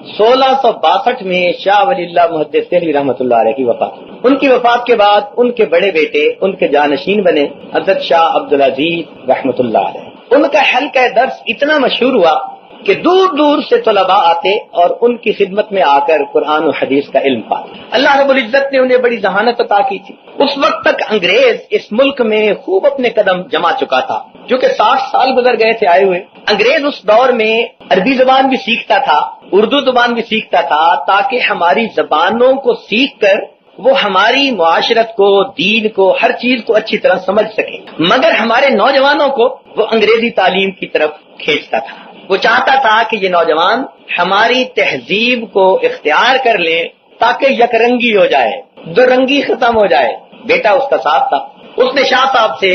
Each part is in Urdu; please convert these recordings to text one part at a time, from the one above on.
1662 میں شاہ ولی اللہ محدث دہلوی رحمۃ اللہ علیہ کی وفات۔ ان کی وفات کے بعد ان کے بڑے بیٹے ان کے جانشین بنے حضرت شاہ عبدالعزیز رحمۃ اللہ علیہ۔ ان کا حلقہ درس اتنا مشہور ہوا کہ دور دور سے طلباء آتے اور ان کی خدمت میں آ کر قرآن و حدیث کا علم پاتے۔ اللہ رب العزت نے انہیں بڑی ذہانت عطا کی تھی۔ اس وقت تک انگریز اس ملک میں خوب اپنے قدم جما چکا تھا، جو کہ 60 سال گزر گئے تھے آئے ہوئے۔ انگریز اس دور میں عربی زبان بھی سیکھتا تھا، اردو زبان بھی سیکھتا تھا، تاکہ ہماری زبانوں کو سیکھ کر وہ ہماری معاشرت کو، دین کو، ہر چیز کو اچھی طرح سمجھ سکے، مگر ہمارے نوجوانوں کو وہ انگریزی تعلیم کی طرف کھینچتا تھا۔ وہ چاہتا تھا کہ یہ نوجوان ہماری تہذیب کو اختیار کر لیں تاکہ یک رنگی ہو جائے، دو رنگی ختم ہو جائے۔ بیٹا اس کا ساتھ تھا۔ اس نے شاہ صاحب سے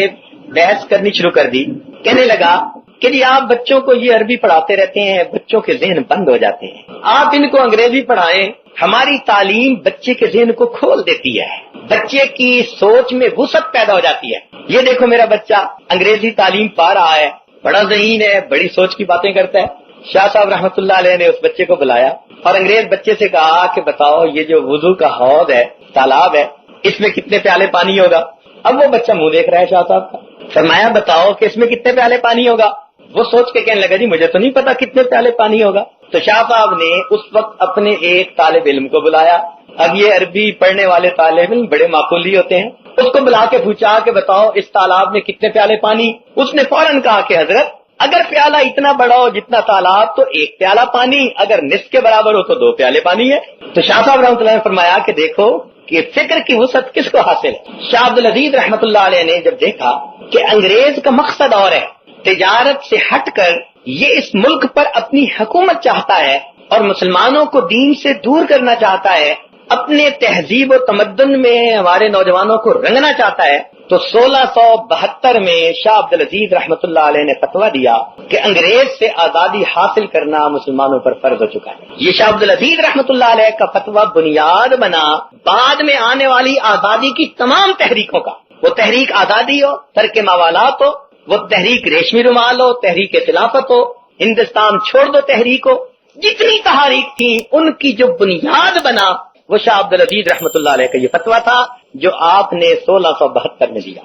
بحث کرنی شروع کر دی، کہنے لگا کہ جی آپ بچوں کو یہ عربی پڑھاتے رہتے ہیں، بچوں کے ذہن بند ہو جاتے ہیں، آپ ان کو انگریزی پڑھائیں، ہماری تعلیم بچے کے ذہن کو کھول دیتی ہے، بچے کی سوچ میں وسعت پیدا ہو جاتی ہے۔ یہ دیکھو میرا بچہ انگریزی تعلیم پا رہا ہے، بڑا ذہین ہے، بڑی سوچ کی باتیں کرتا ہے۔ شاہ صاحب رحمت اللہ علیہ نے اس بچے کو بلایا اور انگریز بچے سے کہا کہ بتاؤ یہ جو وضو کا حوض ہے، تالاب ہے، اس میں کتنے پیالے پانی ہوگا؟ اب وہ بچہ منہ دیکھ رہا ہے شاہ صاحب کا۔ فرمایا بتاؤ کہ اس میں کتنے پیالے پانی ہوگا؟ وہ سوچ کے کہنے لگا جی مجھے تو نہیں پتا کتنے پیالے پانی ہوگا۔ تو شاہ صاحب نے اس وقت اپنے ایک طالب علم کو بلایا۔ اب یہ عربی پڑھنے والے طالب علم بڑے معقولی ہوتے ہیں۔ اس کو بلا کے پوچھا کہ بتاؤ اس تالاب میں کتنے پیالے پانی؟ اس نے فوراً کہا کہ حضرت اگر پیالہ اتنا بڑا ہو جتنا تالاب تو ایک پیالہ پانی، اگر نصف کے برابر ہو تو 2 پیالے پانی ہے۔ تو شاہ صاحب رحمۃ اللہ نے فرمایا کہ دیکھو کہ فکر کی وسعت کس کو حاصل ہے۔ شاہ عبدالعزیز رحمۃ اللہ علیہ نے جب دیکھا کہ انگریز کا مقصد اور ہے، تجارت سے ہٹ کر یہ اس ملک پر اپنی حکومت چاہتا ہے اور مسلمانوں کو دین سے دور کرنا چاہتا ہے، اپنے تہذیب و تمدن میں ہمارے نوجوانوں کو رنگنا چاہتا ہے، تو 1672 میں شاہ عبدالعزیز رحمۃ اللہ علیہ نے فتویٰ دیا کہ انگریز سے آزادی حاصل کرنا مسلمانوں پر فرض ہو چکا ہے۔ یہ شاہ عبدالعزیز رحمۃ اللہ علیہ کا فتویٰ بنیاد بنا بعد میں آنے والی آزادی کی تمام تحریکوں کا۔ وہ تحریک آزادی ہو، ترک موالات ہو، وہ تحریک ریشمی رومال ہو، تحریک خلافت ہو، ہندوستان چھوڑ دو تحریک ہو، جتنی تحریک تھی ان کی جو بنیاد بنا وہ شاہ عبدالعزیز رحمۃ اللہ علیہ کا یہ فتویٰ تھا جو آپ نے 1672 میں دیا۔